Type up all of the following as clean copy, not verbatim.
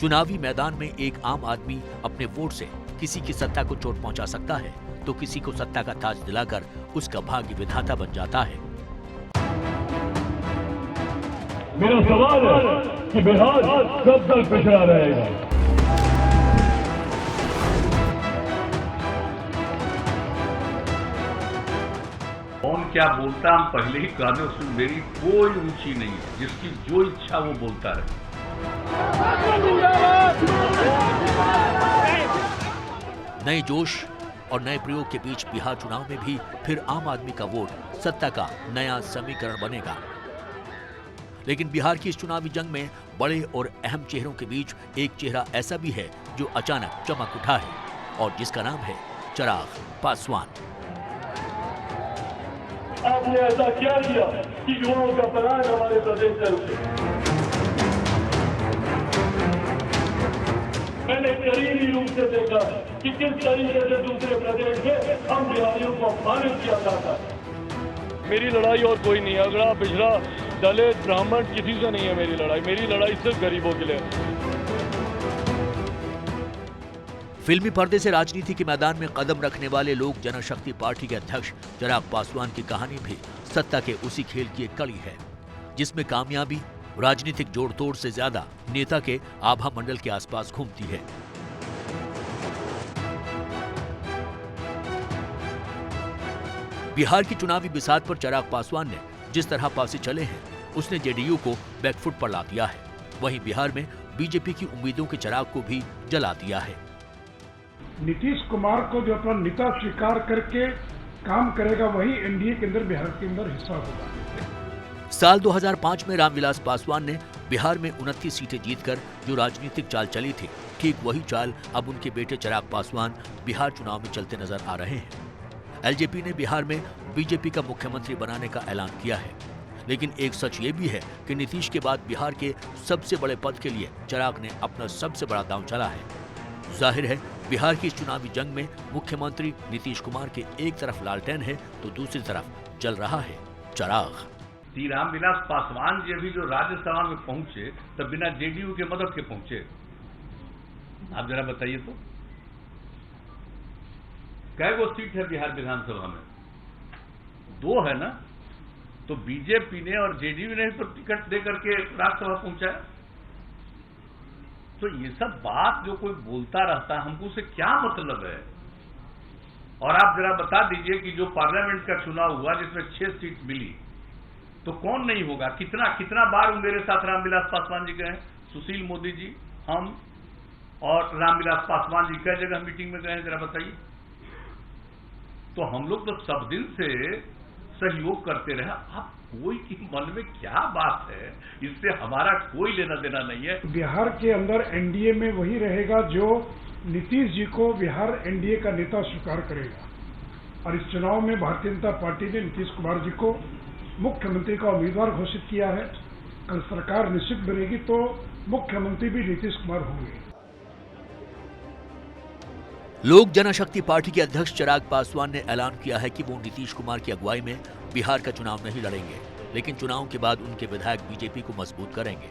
चुनावी मैदान में एक आम आदमी अपने वोट से किसी की सत्ता को चोट पहुंचा सकता है तो किसी को सत्ता का ताज दिलाकर उसका भाग्य विधाता बन जाता है। मेरा सवाल है कि बिहार कब तक पिछड़ा रहेगा? कौन क्या बोलता हम पहले ही कहने उसमें मेरी कोई रुचि नहीं है। जिसकी जो इच्छा वो बोलता रहे। नए जोश और नए प्रयोग के बीच बिहार चुनाव में भी फिर आम आदमी का वोट सत्ता का नया समीकरण बनेगा। लेकिन बिहार की इस चुनावी जंग में बड़े और अहम चेहरों के बीच एक चेहरा ऐसा भी है जो अचानक चमक उठा है और जिसका नाम है चिराग पासवान। आपने ऐसा क्या किया कि युवाओं का पलायन हमारे प्रदेश से रुके? मैंने करीबी रूप से देखा कि किस तरीके से दूसरे प्रदेश में हम बिहारियों को अपमानित किया जाता है। मेरी लड़ाई और कोई नहीं है, अगड़ा पिछड़ा दलित ब्राह्मण किसी से नहीं है मेरी लड़ाई सिर्फ गरीबों के लिए। फिल्मी पर्दे से राजनीति के मैदान में कदम रखने वाले लोक जनशक्ति पार्टी के अध्यक्ष चिराग पासवान की कहानी भी सत्ता के उसी खेल की एक कड़ी है जिसमें कामयाबी राजनीतिक जोड़ तोड़ से ज्यादा नेता के आभा मंडल के आसपास घूमती है। बिहार की चुनावी बिसात पर चिराग पासवान ने जिस तरह पासे चले हैं उसने जेडीयू को बैकफुट पर ला दिया है। वहीं बिहार में बीजेपी की उम्मीदों के चिराग को भी जला दिया है। नीतीश कुमार को जो अपना नेता स्वीकार करके काम करेगा वही एनडीए के अंदर बिहार के अंदर हिस्सा होगा। साल 2005 में रामविलास पासवान ने बिहार में 29 सीटें जीतकर जो राजनीतिक चाल चली थी, ठीक वही चाल अब उनके बेटे चिराग पासवान बिहार चुनाव में चलते नजर आ रहे हैं। एलजेपी ने बिहार में बीजेपी का मुख्यमंत्री बनाने का ऐलान किया है, लेकिन एक सच ये भी है कि नीतीश के बाद बिहार के सबसे बड़े पद के लिए चिराग ने अपना सबसे बड़ा दांव चला है। जाहिर है बिहार की इस चुनावी जंग में मुख्यमंत्री नीतीश कुमार के एक तरफ लालटेन है तो दूसरी तरफ जल रहा है चिराग। रामविलास पासवान जी अभी जो राज्यसभा में पहुंचे तब बिना जेडीयू के मदद के पहुंचे। आप जरा बताइए तो कै गो सीट है बिहार विधानसभा में? 2 है ना। तो बीजेपी ने और जेडीयू ने तो टिकट देकर के राज्यसभा पहुंचाया। तो ये सब बात जो कोई बोलता रहता है हमको उसे क्या मतलब है? और आप जरा बता दीजिए कि जो पार्लियामेंट का चुनाव हुआ जिसमें 6 सीट मिली तो कौन नहीं होगा? कितना बार मेरे साथ रामविलास पासवान जी गए? सुशील मोदी जी, हम और रामविलास पासवान जी कई जगह मीटिंग में गए हैं, जरा बताइए। तो हम लोग तो सब दिन से सहयोग करते रहे। आप कोई के मन में क्या बात है? इससे हमारा कोई लेना देना नहीं है। बिहार के अंदर एनडीए में वही रहेगा जो नीतीश जी को बिहार एनडीए का नेता स्वीकार करेगा। और इस चुनाव में भारतीय जनता पार्टी ने नीतीश कुमार जी को मुख्यमंत्री का उम्मीदवार घोषित किया है। कल सरकार निश्चित बनेगी तो मुख्यमंत्री भी नीतीश कुमार होंगे। लोक जनशक्ति पार्टी के अध्यक्ष चिराग पासवान ने ऐलान किया है कि वो नीतीश कुमार की अगुवाई में बिहार का चुनाव नहीं लड़ेंगे, लेकिन चुनाव के बाद उनके विधायक बीजेपी को मजबूत करेंगे।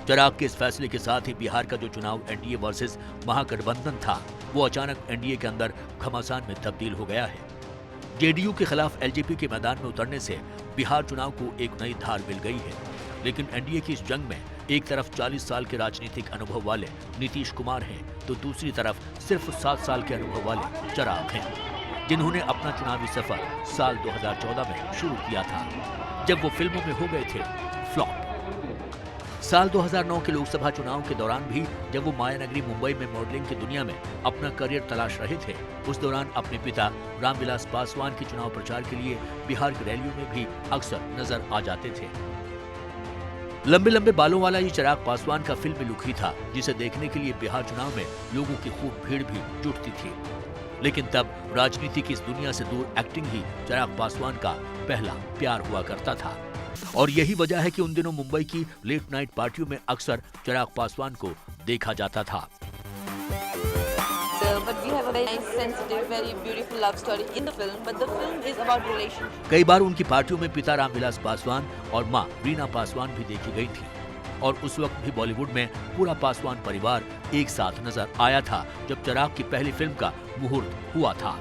चिराग के इस फैसले के साथ ही बिहार का जो चुनाव एनडीए वर्सेस महागठबंधन था वो अचानक एनडीए के अंदर घमासान में तब्दील हो गया है। जेडीयू के खिलाफ एलजेपी के मैदान में उतरने से बिहार चुनाव को एक नई धार मिल गई है। लेकिन एनडीए की इस जंग में एक तरफ 40 साल के राजनीतिक अनुभव वाले नीतीश कुमार हैं तो दूसरी तरफ सिर्फ 7 साल के अनुभव वाले चिराग हैं, जिन्होंने अपना चुनावी सफर साल 2014 में शुरू किया था जब वो फिल्मों में हो गए थे फ्लॉप। साल 2009 के लोकसभा चुनाव के दौरान भी जब वो मायानगरी मुंबई में मॉडलिंग की दुनिया में अपना करियर तलाश रहे थे, उस दौरान अपने पिता रामविलास पासवान के चुनाव प्रचार के लिए बिहार की रैलियों में भी अक्सर नजर आ जाते थे। लंबे लंबे बालों वाला ये चिराग पासवान का फिल्मी लुक ही था जिसे देखने के लिए बिहार चुनाव में लोगों की खूब भीड़ भी जुटती थी। लेकिन तब राजनीति की इस दुनिया से दूर एक्टिंग ही चिराग पासवान का पहला प्यार हुआ करता था और यही वजह है कि उन दिनों मुंबई की लेट नाइट पार्टियों में अक्सर चिराग पासवान को देखा जाता था। But we have a very nice, sensitive, very beautiful love story in the film. But the film is about relationship. कई बार उनकी पार्टियों में पिता रामविलास पासवान और मां रीना पासवान भी देखी गई थी। और उस वक्त भी बॉलीवुड में पूरा पासवान परिवार एक साथ नजर आया था जब चिराग की पहली फिल्म का मुहूर्त हुआ था।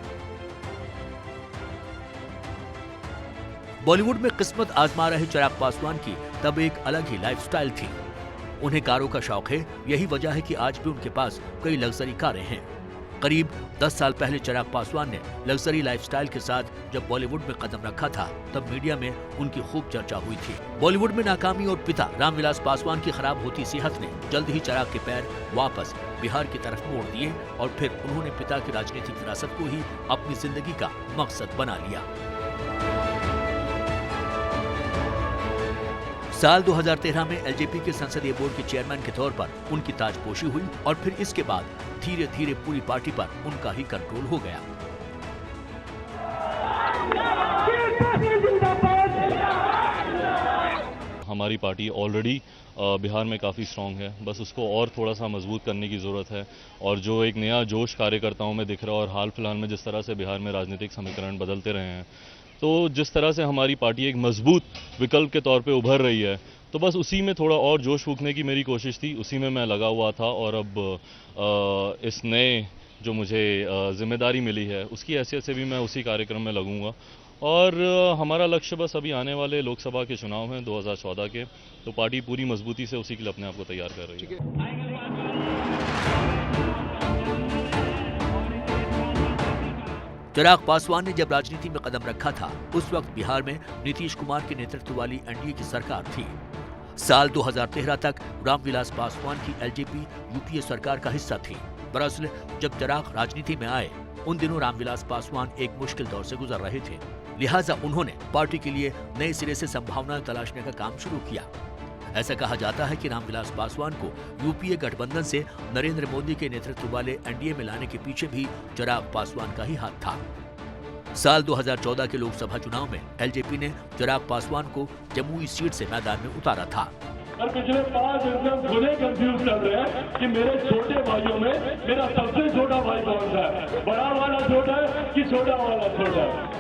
बॉलीवुड में किस्मत आजमा रहे चिराग पासवान की तब एक अलग ही लाइफस्टाइल थी। उन्हें कारों का शौक है, यही वजह है कि आज भी उनके पास कई लग्जरी कारें हैं। करीब 10 साल पहले चिराग पासवान ने लग्जरी लाइफस्टाइल के साथ जब बॉलीवुड में कदम रखा था तब मीडिया में उनकी खूब चर्चा हुई थी। बॉलीवुड में नाकामी और पिता रामविलास पासवान की खराब होती सेहत ने जल्द ही चिराग के पैर वापस बिहार की तरफ मोड़ दिए और फिर उन्होंने पिता की राजनीतिक विरासत को ही अपनी जिंदगी का मकसद बना लिया। साल 2013 में एलजेपी के संसदीय बोर्ड के चेयरमैन के तौर पर उनकी ताजपोशी हुई और फिर इसके बाद धीरे धीरे पूरी पार्टी पर उनका ही कंट्रोल हो गया। हमारी पार्टी ऑलरेडी बिहार में काफ़ी स्ट्रांग है, बस उसको और थोड़ा सा मजबूत करने की ज़रूरत है। और जो एक नया जोश कार्यकर्ताओं में दिख रहा है और हाल फिलहाल में जिस तरह से बिहार में राजनीतिक समीकरण बदलते रहे हैं, तो जिस तरह से हमारी पार्टी एक मजबूत विकल्प के तौर पे उभर रही है, तो बस उसी में थोड़ा और जोश फूंकने की मेरी कोशिश थी, उसी में मैं लगा हुआ था। और अब इस नए जो मुझे जिम्मेदारी मिली है उसकी हैसियत से भी मैं उसी कार्यक्रम में लगूंगा। और हमारा लक्ष्य बस अभी आने वाले लोकसभा के चुनाव हैं 2014 के, तो पार्टी पूरी मजबूती से उसी के लिए अपने आप को तैयार कर रही है। चिराग पासवान ने जब राजनीति में कदम रखा था उस वक्त बिहार में नीतीश कुमार के नेतृत्व वाली एनडीए की सरकार थी। साल 2013 तक रामविलास पासवान की एलजेपी यूपीए सरकार का हिस्सा थी। दरअसल जब चिराग राजनीति में आए उन दिनों रामविलास पासवान एक मुश्किल दौर से गुजर रहे थे, लिहाजा उन्होंने पार्टी के लिए नए सिरे से संभावनाएं तलाशने का काम शुरू किया। ऐसा कहा जाता है कि रामविलास पासवान को यूपीए गठबंधन से नरेंद्र मोदी के नेतृत्व वाले एनडीए में लाने के पीछे भी चिराग पासवान का ही हाथ था। साल 2014 के लोकसभा चुनाव में एलजेपी ने चिराग पासवान को जमुई सीट से मैदान में उतारा था। और पिछले 5 दिन से खुले कंफ्यूज कर रहे हैं कि मेरे छोटे भाइयों में मेरा सबसे छोटा भाई कौन सा है, बड़ा वाला छोटा है कि छोटा वाला छोटा है।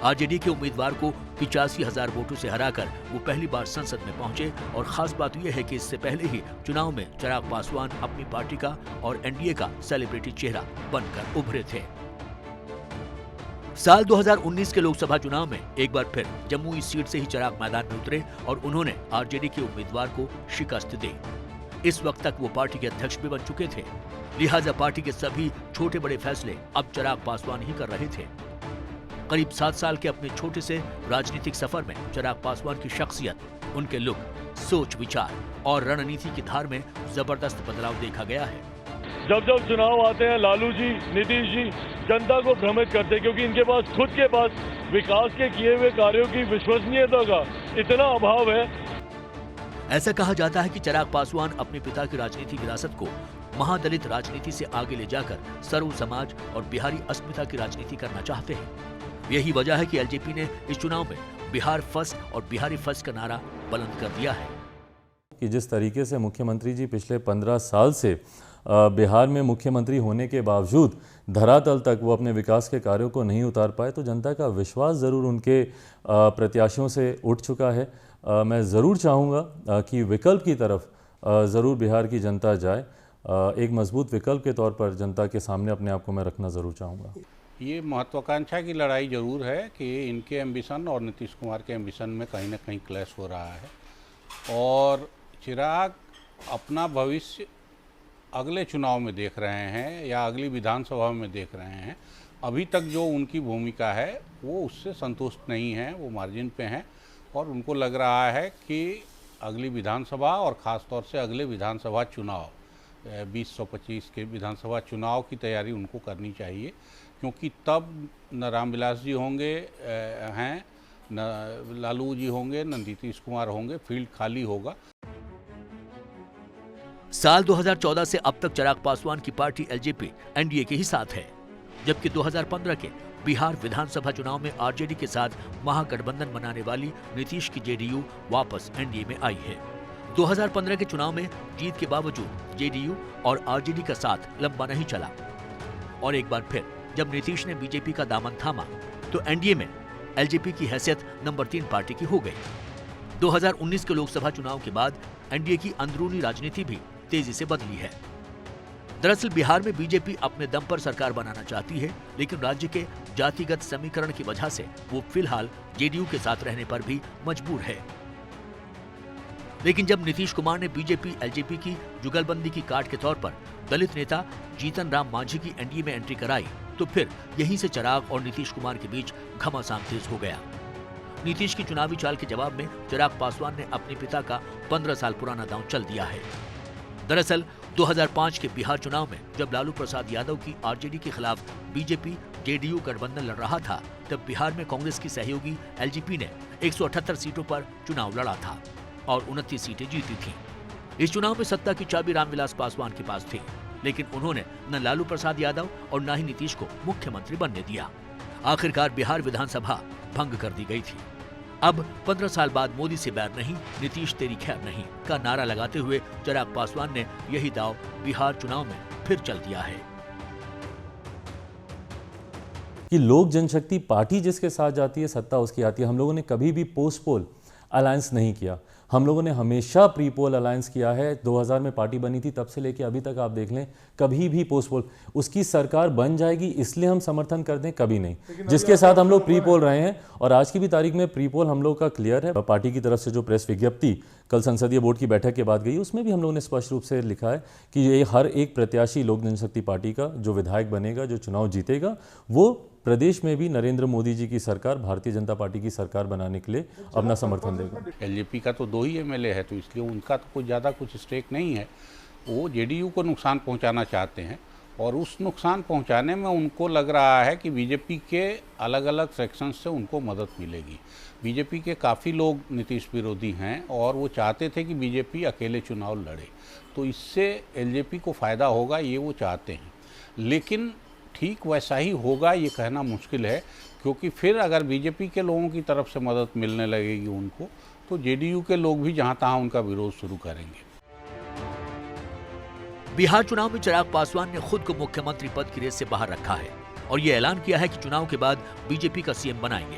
आरजेडी के उम्मीदवार को 85,000 वोटों से हराकर वो पहली बार संसद में पहुंचे और खास बात यह है कि इससे पहले ही चुनाव में चिराग पासवान अपनी पार्टी का और एनडीए का सेलिब्रिटी चेहरा बनकर उभरे थे। साल 2019 के लोकसभा चुनाव में एक बार फिर जमुई सीट से ही चिराग मैदान में उतरे और उन्होंने आरजेडी के उम्मीदवार को शिकस्त दी। इस वक्त तक वो पार्टी के अध्यक्ष भी बन चुके थे, लिहाजा पार्टी के सभी छोटे बड़े फैसले अब चिराग पासवान ही कर रहे थे। करीब 7 साल के अपने छोटे से राजनीतिक सफर में चिराग पासवान की शख्सियत, उनके लुक, सोच विचार और रणनीति की धार में जबरदस्त बदलाव देखा गया है। जब जब चुनाव आते हैं लालू जी, नीतीश जी जनता को भ्रमित करते, क्योंकि इनके पास खुद के पास विकास के किए हुए कार्यों की विश्वसनीयता का इतना अभाव है। ऐसा कहा जाता है कि चिराग पासवान अपने पिता की राजनीतिक विरासत को महादलित राजनीति से आगे ले जाकर सर्व समाज और बिहारी अस्मिता की राजनीति करना चाहते हैं। यही वजह है कि एलजेपी ने इस चुनाव में बिहार फर्स्ट और बिहारी फर्स्ट का नारा बुलंद कर दिया है। कि जिस तरीके से मुख्यमंत्री जी पिछले 15 साल से बिहार में मुख्यमंत्री होने के बावजूद धरातल तक वो अपने विकास के कार्यों को नहीं उतार पाए, तो जनता का विश्वास ज़रूर उनके प्रत्याशियों से उठ चुका है। मैं ज़रूर चाहूँगा कि विकल्प की तरफ ज़रूर बिहार की जनता जाए। एक मजबूत विकल्प के तौर पर जनता के सामने अपने आप को मैं रखना ज़रूर चाहूँगा। ये महत्वाकांक्षा की लड़ाई ज़रूर है कि इनके एम्बिशन और नीतीश कुमार के एम्बिशन में कहीं ना कहीं क्लैश हो रहा है और चिराग अपना भविष्य अगले चुनाव में देख रहे हैं या अगली विधानसभा में देख रहे हैं। अभी तक जो उनकी भूमिका है वो उससे संतुष्ट नहीं है, वो मार्जिन पे हैं और उनको लग रहा है कि अगली विधानसभा और ख़ास तौर से अगले विधानसभा चुनाव 2025 के विधानसभा चुनाव की तैयारी उनको करनी चाहिए, क्योंकि तब न रामविलास जी होंगे हैं, न लालू जी होंगे, न नीतीश कुमार होंगे, फील्ड खाली होगा। साल 2014 से अब तक चिराग पासवान की पार्टी एलजेपी एनडीए के ही साथ है, जबकि 2015 के बिहार विधानसभा चुनाव में आरजेडी के साथ महागठबंधन बनाने वाली नीतीश की जेडीयू वापस एनडीए में आई है। 2015 के चुनाव में जीत के बावजूद जेडीयू और आरजेडी का साथ लंबा नहीं चला और एक बार फिर जब नीतीश ने बीजेपी का दामन थामा तो एनडीए में एलजेपी की हैसियत नंबर 3 पार्टी की हो गई। 2019 के लोकसभा चुनाव के बाद एनडीए की अंदरूनी राजनीति भी तेजी से बदली है। दरअसल बिहार में बीजेपी अपने दम पर सरकार बनाना चाहती है, लेकिन राज्य के जातिगत समीकरण की वजह से वो फिलहाल जेडीयू के साथ रहने पर भी मजबूर है। लेकिन जब नीतीश कुमार ने बीजेपी एलजेपी की जुगलबंदी की काट के तौर पर दलित नेता जीतन राम मांझी की एनडीए में एंट्री कराई, तो फिर यहीं से चिराग और नीतीश कुमार के बीच घमासान तेज हो गया। नीतीश की चुनावी चाल के जवाब में चिराग पासवान ने अपने पिता का 15 साल पुराना दांव चल दिया है। दरअसल 2005 के बिहार चुनाव में जब लालू प्रसाद यादव की आरजेडी के खिलाफ बीजेपी जेडीयू गठबंधन लड़ रहा था, तब बिहार में कांग्रेस की सहयोगी एलजेपी ने 178 सीटों पर चुनाव लड़ा था और 29 सीटें जीती थीं। इस चुनाव में सत्ता की चाबी रामविलास पासवान के पास थी, लेकिन उन्होंने न लालू प्रसाद यादव और न ही नीतीश को मुख्यमंत्री बनने दिया। आखिरकार बिहार विधानसभा भंग कर दी गई थी। अब 15 साल बाद मोदी से बैर नहीं, नीतीश तेरी खैर नहीं का नारा लगाते हुए चिराग पासवान ने यही दांव बिहार चुनाव में फिर चल दिया है कि लोक जनशक्ति पार्टी जिसके साथ जाती है, सत्ता उसकी आती है। हम लोगों ने कभी भी पोस्ट पोल अलायंस नहीं किया, हम लोगों ने हमेशा प्री पोल अलायंस किया है। 2000 में पार्टी बनी थी, तब से लेके अभी तक आप देख लें, कभी भी पोस्ट पोल। उसकी सरकार बन जाएगी इसलिए हम समर्थन कर दें, कभी नहीं। जिसके साथ हम लोग प्री पोल रहे हैं और आज की भी तारीख में प्री पोल हम लोग का क्लियर है। पार्टी की तरफ से जो प्रेस विज्ञप्ति कल संसदीय बोर्ड की बैठक के बाद गई, उसमें भी हम लोगों ने स्पष्ट रूप से लिखा है कि ये हर एक प्रत्याशी लोक जनशक्ति पार्टी का जो विधायक बनेगा, जो चुनाव जीतेगा, वो प्रदेश में भी नरेंद्र मोदी जी की सरकार, भारतीय जनता पार्टी की सरकार बनाने के लिए अपना समर्थन देगा। एलजेपी का तो 2 ही एमएलए है, तो इसलिए उनका तो कोई ज़्यादा कुछ स्टेक नहीं है। वो जेडीयू को नुकसान पहुंचाना चाहते हैं और उस नुकसान पहुंचाने में उनको लग रहा है कि बीजेपी के अलग अलग सेक्शंस से उनको मदद मिलेगी। बीजेपी के काफ़ी लोग नीतीश विरोधी हैं और वो चाहते थे कि बीजेपी अकेले चुनाव लड़े, तो इससे एलजेपी को फ़ायदा होगा, ये वो चाहते हैं। लेकिन ठीक वैसा ही होगा ये कहना मुश्किल है, क्योंकि फिर अगर बीजेपी के लोगों की तरफ से मदद मिलने लगेगी उनको, तो जेडीयू के लोग भी जहां तहां उनका विरोध शुरू करेंगे। बिहार चुनाव में चिराग पासवान ने खुद को मुख्यमंत्री पद की रेस से बाहर रखा है और ये ऐलान किया है कि चुनाव के बाद बीजेपी का सीएम बनाएंगे।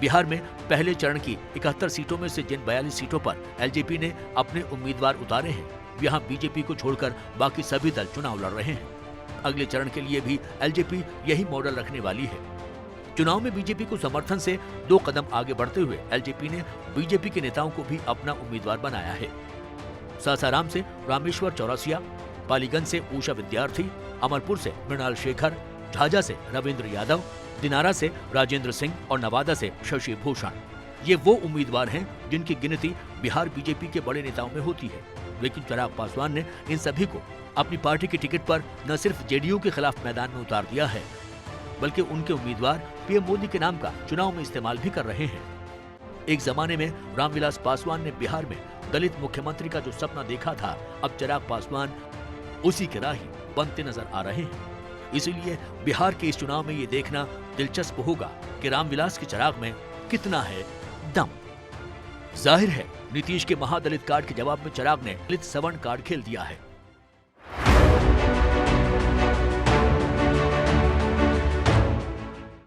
बिहार में पहले चरण की 71 सीटों में से जिन 42 सीटों पर एलजेपी ने अपने उम्मीदवार उतारे हैं, यहाँ बीजेपी को छोड़कर बाकी सभी दल चुनाव लड़ रहे हैं। अगले चरण के लिए भी एलजेपी यही मॉडल रखने वाली है। चुनाव में बीजेपी को समर्थन से 2 कदम आगे बढ़ते हुए एलजेपी ने बीजेपी के नेताओं को भी अपना उम्मीदवार बनाया है। सासाराम से रामेश्वर चौरसिया, पालीगंज से उषा विद्यार्थी, अमरपुर से मृणाल शेखर, झाझा से रविंद्र यादव, दिनारा से राजेंद्र सिंह और नवादा से शशि भूषण, ये वो उम्मीदवार हैं जिनकी गिनती बिहार बीजेपी के बड़े नेताओं में होती है। लेकिन चिराग पासवान ने इन सभी को अपनी पार्टी की टिकट पर न सिर्फ जेडीयू के खिलाफ मैदान में उतार दिया है, बल्कि उनके उम्मीदवार पीएम मोदी के नाम का चुनाव में इस्तेमाल भी कर रहे हैं। एक जमाने में रामविलास पासवान ने बिहार में दलित मुख्यमंत्री का जो सपना देखा था, अब चिराग पासवान उसी के राही बनते नजर आ रहे हैं। इसीलिए बिहार के इस चुनाव में ये देखना दिलचस्प होगा कि रामविलास के चिराग में कितना है दम। जाहिर है नीतीश के महादलित कार्ड के जवाब में चिराग ने दलित सवर्ण कार्ड खेल दिया है।